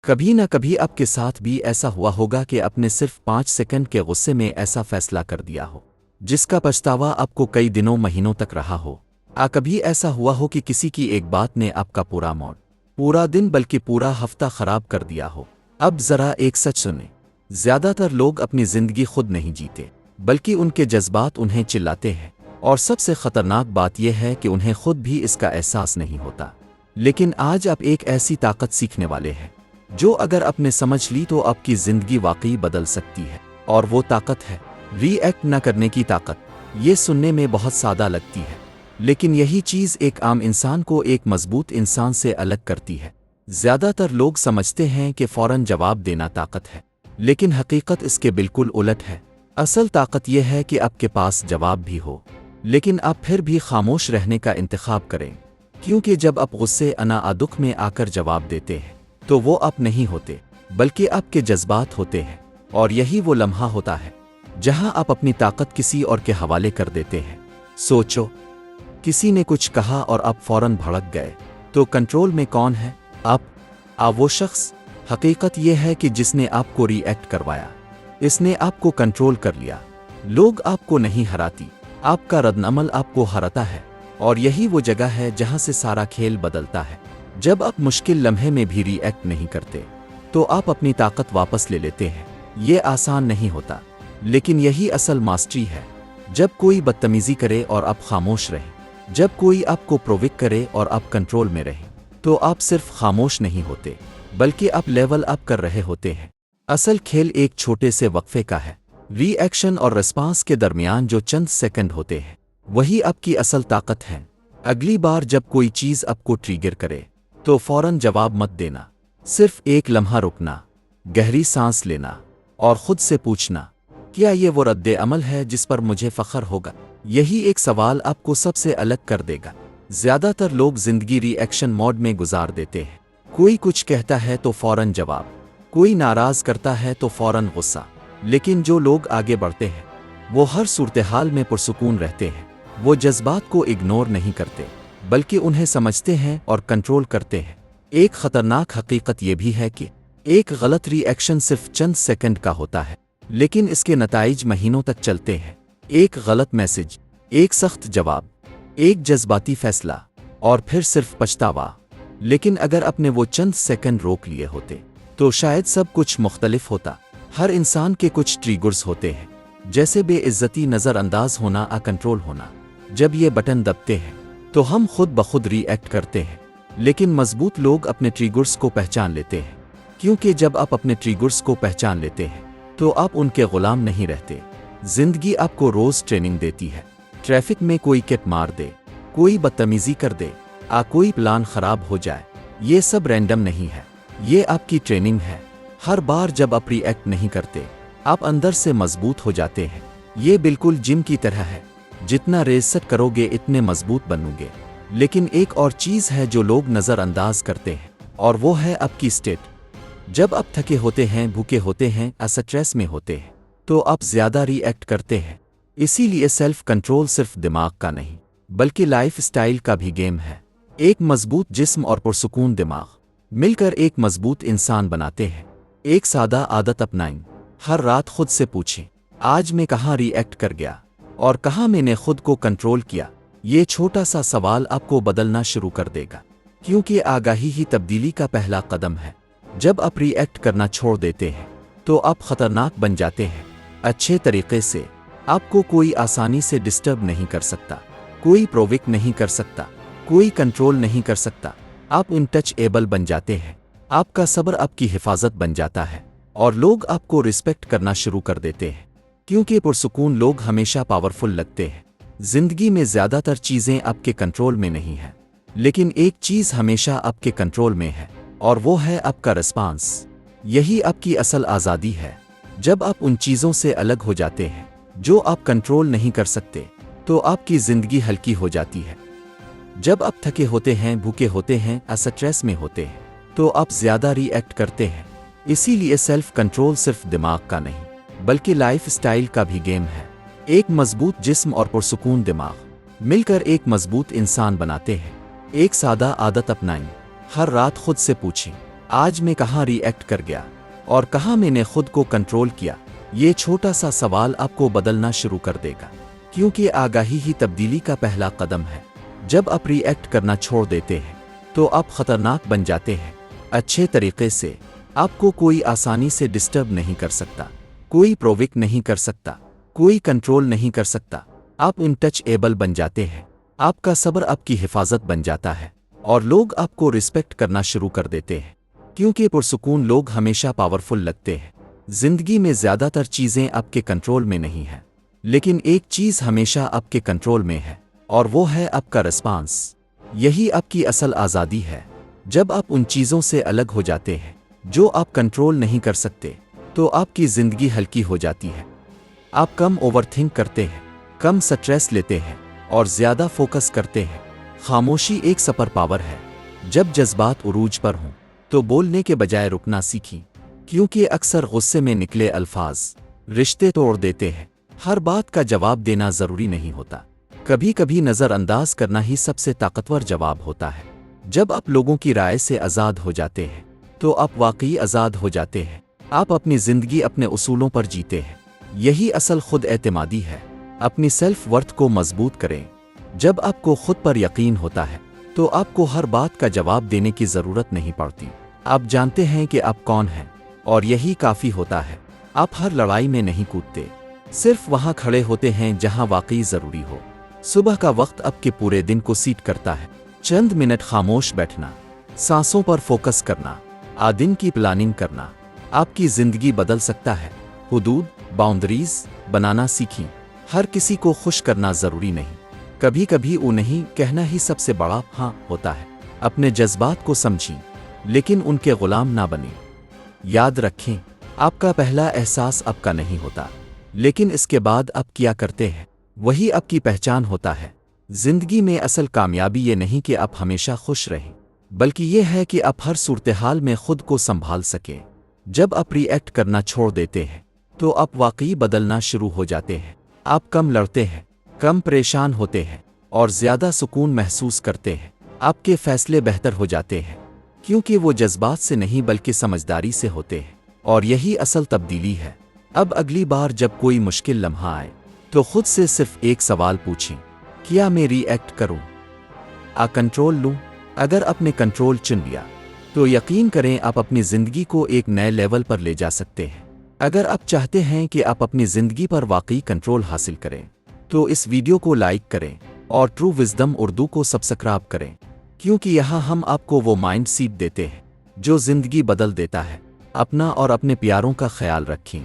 کبھی نہ کبھی آپ کے ساتھ بھی ایسا ہوا ہوگا کہ اپنے صرف 5 سیکنڈ کے غصے میں ایسا فیصلہ کر دیا ہو جس کا پچھتاوا آپ کو کئی دنوں مہینوں تک رہا ہو۔ کبھی ایسا ہوا ہو کہ کسی کی ایک بات نے آپ کا پورا موڈ، پورا دن بلکہ پورا ہفتہ خراب کر دیا ہو۔ اب ذرا ایک سچ سنیں، زیادہ تر لوگ اپنی زندگی خود نہیں جیتے بلکہ ان کے جذبات انہیں چلاتے ہیں، اور سب سے خطرناک بات یہ ہے کہ انہیں خود بھی اس کا احساس نہیں ہوتا۔ لیکن آج آپ ایک ایسی طاقت سیکھنے والے ہیں جو اگر آپ نے سمجھ لی تو آپ کی زندگی واقعی بدل سکتی ہے، اور وہ طاقت ہے ری ایکٹ نہ کرنے کی طاقت۔ یہ سننے میں بہت سادہ لگتی ہے، لیکن یہی چیز ایک عام انسان کو ایک مضبوط انسان سے الگ کرتی ہے۔ زیادہ تر لوگ سمجھتے ہیں کہ فوراً جواب دینا طاقت ہے، لیکن حقیقت اس کے بالکل الٹ ہے۔ اصل طاقت یہ ہے کہ آپ کے پاس جواب بھی ہو، لیکن آپ پھر بھی خاموش رہنے کا انتخاب کریں، کیونکہ جب آپ غصے دکھ میں آ کر جواب دیتے ہیں تو وہ آپ نہیں ہوتے بلکہ آپ کے جذبات ہوتے ہیں، اور یہی وہ لمحہ ہوتا ہے جہاں آپ اپنی طاقت کسی اور کے حوالے کر دیتے ہیں۔ سوچو، کسی نے کچھ کہا اور آپ فوراً بھڑک گئے، تو کنٹرول میں کون ہے؟ آپ وہ شخص۔ حقیقت یہ ہے کہ جس نے آپ کو ری ایکٹ کروایا، اس نے آپ کو کنٹرول کر لیا۔ لوگ آپ کو نہیں ہراتی، آپ کا رد عمل آپ کو ہراتا ہے، اور یہی وہ جگہ ہے جہاں سے سارا کھیل بدلتا ہے۔ جب آپ مشکل لمحے میں بھی ری ایکٹ نہیں کرتے تو آپ اپنی طاقت واپس لے لیتے ہیں۔ یہ آسان نہیں ہوتا، لیکن یہی اصل ماسٹری ہے۔ جب کوئی بدتمیزی کرے اور آپ خاموش رہیں، جب کوئی آپ کو پرووک کرے اور آپ کنٹرول میں رہیں، تو آپ صرف خاموش نہیں ہوتے بلکہ آپ لیول اپ کر رہے ہوتے ہیں۔ اصل کھیل ایک چھوٹے سے وقفے کا ہے۔ ری ایکشن اور ریسپانس کے درمیان جو چند سیکنڈ ہوتے ہیں وہی آپ کی اصل طاقت ہے۔ اگلی بار جب کوئی چیز آپ کو ٹریگر کرے تو فوراً جواب مت دینا، صرف ایک لمحہ رکنا، گہری سانس لینا، اور خود سے پوچھنا، کیا یہ وہ رد عمل ہے جس پر مجھے فخر ہوگا؟ یہی ایک سوال آپ کو سب سے الگ کر دے گا۔ زیادہ تر لوگ زندگی ری ایکشن موڈ میں گزار دیتے ہیں۔ کوئی کچھ کہتا ہے تو فوراً جواب، کوئی ناراض کرتا ہے تو فوراً غصہ، لیکن جو لوگ آگے بڑھتے ہیں وہ ہر صورتحال میں پرسکون رہتے ہیں۔ وہ جذبات کو اگنور نہیں کرتے بلکہ انہیں سمجھتے ہیں اور کنٹرول کرتے ہیں۔ ایک خطرناک حقیقت یہ بھی ہے کہ ایک غلط ری ایکشن صرف چند سیکنڈ کا ہوتا ہے، لیکن اس کے نتائج مہینوں تک چلتے ہیں۔ ایک غلط میسج، ایک سخت جواب، ایک جذباتی فیصلہ، اور پھر صرف پچھتاوا۔ لیکن اگر اپنے وہ چند سیکنڈ روک لیے ہوتے تو شاید سب کچھ مختلف ہوتا۔ ہر انسان کے کچھ ٹریگرز ہوتے ہیں، جیسے بے عزتی، نظر انداز ہونا، کنٹرول ہونا۔ جب یہ بٹن دبتے ہیں تو ہم خود بخود ری ایکٹ کرتے ہیں، لیکن مضبوط لوگ اپنے ٹریگرز کو پہچان لیتے ہیں، کیونکہ جب آپ اپنے ٹریگرز کو پہچان لیتے ہیں تو آپ ان کے غلام نہیں رہتے۔ زندگی آپ کو روز ٹریننگ دیتی ہے۔ ٹریفک میں کوئی کٹ مار دے، کوئی بدتمیزی کر دے، کوئی پلان خراب ہو جائے، یہ سب رینڈم نہیں ہے، یہ آپ کی ٹریننگ ہے۔ ہر بار جب آپ ری ایکٹ نہیں کرتے، آپ اندر سے مضبوط ہو جاتے ہیں۔ یہ بالکل جم کی طرح ہے، جتنا ریست کرو گے اتنے مضبوط بنو گے۔ لیکن ایک اور چیز ہے جو لوگ نظر انداز کرتے ہیں، اور وہ ہے آپ کی سٹیٹ۔ جب آپ تھکے ہوتے ہیں، بھوکے ہوتے ہیں، اسٹریس میں ہوتے ہیں، تو آپ زیادہ ری ایکٹ کرتے ہیں۔ اسی لیے سیلف کنٹرول صرف دماغ کا نہیں بلکہ لائف سٹائل کا بھی گیم ہے۔ ایک مضبوط جسم اور پرسکون دماغ مل کر ایک مضبوط انسان بناتے ہیں۔ ایک سادہ عادت اپنائیں، ہر رات خود سے پوچھیں، آج میں کہاں ری ایکٹ کر گیا اور کہاں میں نے خود کو کنٹرول کیا۔ یہ چھوٹا سا سوال آپ کو بدلنا شروع کر دے گا، کیونکہ آگاہی ہی تبدیلی کا پہلا قدم ہے۔ جب آپ ری ایکٹ کرنا چھوڑ دیتے ہیں تو آپ خطرناک بن جاتے ہیں۔ اچھے طریقے سے آپ کو کوئی آسانی سے ڈسٹرب نہیں کر سکتا، کوئی پرووک نہیں کر سکتا، کوئی کنٹرول نہیں کر سکتا۔ آپ انٹچ ایبل بن جاتے ہیں۔ آپ کا صبر آپ کی حفاظت بن جاتا ہے، اور لوگ آپ کو رسپیکٹ کرنا شروع کر دیتے ہیں، کیونکہ پرسکون لوگ ہمیشہ پاورفل لگتے ہیں۔ زندگی میں زیادہ تر چیزیں آپ کے کنٹرول میں نہیں ہیں، لیکن ایک چیز ہمیشہ آپ کے کنٹرول میں ہے، اور وہ ہے آپ کا رسپانس۔ یہی آپ کی اصل آزادی ہے۔ جب آپ ان چیزوں سے الگ ہو جاتے ہیں جو آپ کنٹرول نہیں کر سکتے، تو آپ کی زندگی ہلکی ہو جاتی ہے۔ جب آپ تھکے ہوتے ہیں، بھوکے ہوتے ہیں، اسٹریس میں ہوتے ہیں، تو آپ زیادہ ری ایکٹ کرتے ہیں۔ اسی لیے سیلف کنٹرول صرف دماغ کا نہیں بلکہ لائف سٹائل کا بھی گیم ہے۔ ایک مضبوط جسم اور پرسکون دماغ مل کر ایک مضبوط انسان بناتے ہیں۔ ایک سادہ عادت اپنائیں، ہر رات خود سے پوچھیں، آج میں کہاں ری ایکٹ کر گیا اور کہاں میں نے خود کو کنٹرول کیا؟ یہ چھوٹا سا سوال آپ کو بدلنا شروع کر دے گا، کیونکہ آگاہی ہی تبدیلی کا پہلا قدم ہے۔ جب آپ ری ایکٹ کرنا چھوڑ دیتے ہیں تو آپ خطرناک بن جاتے ہیں۔ اچھے طریقے سے آپ کو کوئی آسانی سے ڈسٹرب نہیں کر سکتا، کوئی پرووک نہیں کر سکتا، کوئی کنٹرول نہیں کر سکتا۔ آپ انٹچ ایبل بن جاتے ہیں۔ آپ کا صبر آپ کی حفاظت بن جاتا ہے اور لوگ آپ کو رسپیکٹ کرنا شروع کر دیتے ہیں، کیونکہ پرسکون لوگ ہمیشہ پاورفل لگتے ہیں۔ زندگی میں زیادہ تر چیزیں آپ کے کنٹرول میں نہیں ہیں، لیکن ایک چیز ہمیشہ آپ کے کنٹرول میں ہے، اور وہ ہے آپ کا رسپانس۔ یہی آپ کی اصل آزادی ہے۔ جب آپ ان چیزوں سے الگ ہو جاتے ہیں جو آپ کنٹرول نہیں کر سکتے، تو آپ کی زندگی ہلکی ہو جاتی ہے۔ آپ کم اوور تھنک کرتے ہیں، کم سٹریس لیتے ہیں اور زیادہ فوکس کرتے ہیں۔ خاموشی ایک سپر پاور ہے۔ جب جذبات عروج پر ہوں تو بولنے کے بجائے رکنا سیکھیں، کیونکہ اکثر غصے میں نکلے الفاظ رشتے توڑ دیتے ہیں۔ ہر بات کا جواب دینا ضروری نہیں ہوتا، کبھی کبھی نظر انداز کرنا ہی سب سے طاقتور جواب ہوتا ہے۔ جب آپ لوگوں کی رائے سے آزاد ہو جاتے ہیں تو آپ واقعی آزاد ہو جاتے ہیں۔ آپ اپنی زندگی اپنے اصولوں پر جیتے ہیں۔ یہی اصل خود اعتمادی ہے۔ اپنی سیلف ورتھ کو مضبوط کریں۔ جب آپ کو خود پر یقین ہوتا ہے تو آپ کو ہر بات کا جواب دینے کی ضرورت نہیں پڑتی۔ آپ جانتے ہیں کہ آپ کون ہیں، اور یہی کافی ہوتا ہے۔ آپ ہر لڑائی میں نہیں کودتے، صرف وہاں کھڑے ہوتے ہیں جہاں واقعی ضروری ہو۔ صبح کا وقت آپ کے پورے دن کو سیٹ کرتا ہے۔ چند منٹ خاموش بیٹھنا، سانسوں پر فوکس کرنا، دن کی پلاننگ کرنا، آپ کی زندگی بدل سکتا ہے۔ حدود، باؤنڈریز بنانا سیکھیں۔ ہر کسی کو خوش کرنا ضروری نہیں، کبھی کبھی وہ نہیں کہنا ہی سب سے بڑا ہاں ہوتا ہے۔ اپنے جذبات کو سمجھیں، لیکن ان کے غلام نہ بنیں۔ یاد رکھیں، آپ کا پہلا احساس آپ کا نہیں ہوتا، لیکن اس کے بعد آپ کیا کرتے ہیں وہی آپ کی پہچان ہوتا ہے۔ زندگی میں اصل کامیابی یہ نہیں کہ آپ ہمیشہ خوش رہیں، بلکہ یہ ہے کہ آپ ہر صورتحال میں خود کو سنبھال سکیں۔ جب آپ ری ایکٹ کرنا چھوڑ دیتے ہیں تو آپ واقعی بدلنا شروع ہو جاتے ہیں۔ آپ کم لڑتے ہیں، کم پریشان ہوتے ہیں اور زیادہ سکون محسوس کرتے ہیں۔ آپ کے فیصلے بہتر ہو جاتے ہیں، کیونکہ وہ جذبات سے نہیں بلکہ سمجھداری سے ہوتے ہیں، اور یہی اصل تبدیلی ہے۔ اب اگلی بار جب کوئی مشکل لمحہ آئے تو خود سے صرف ایک سوال پوچھیں، کیا میں ری ایکٹ کروں؟ کنٹرول لوں؟ اگر آپ نے کنٹرول چن لیا تو یقین کریں آپ اپنی زندگی کو ایک نئے لیول پر لے جا سکتے ہیں۔ اگر آپ چاہتے ہیں کہ آپ اپنی زندگی پر واقعی کنٹرول حاصل کریں تو اس ویڈیو کو لائک کریں اور ٹرو وزڈم اردو کو سبسکرائب کریں، کیونکہ یہاں ہم آپ کو وہ مائنڈ سیٹ دیتے ہیں جو زندگی بدل دیتا ہے۔ اپنا اور اپنے پیاروں کا خیال رکھیں۔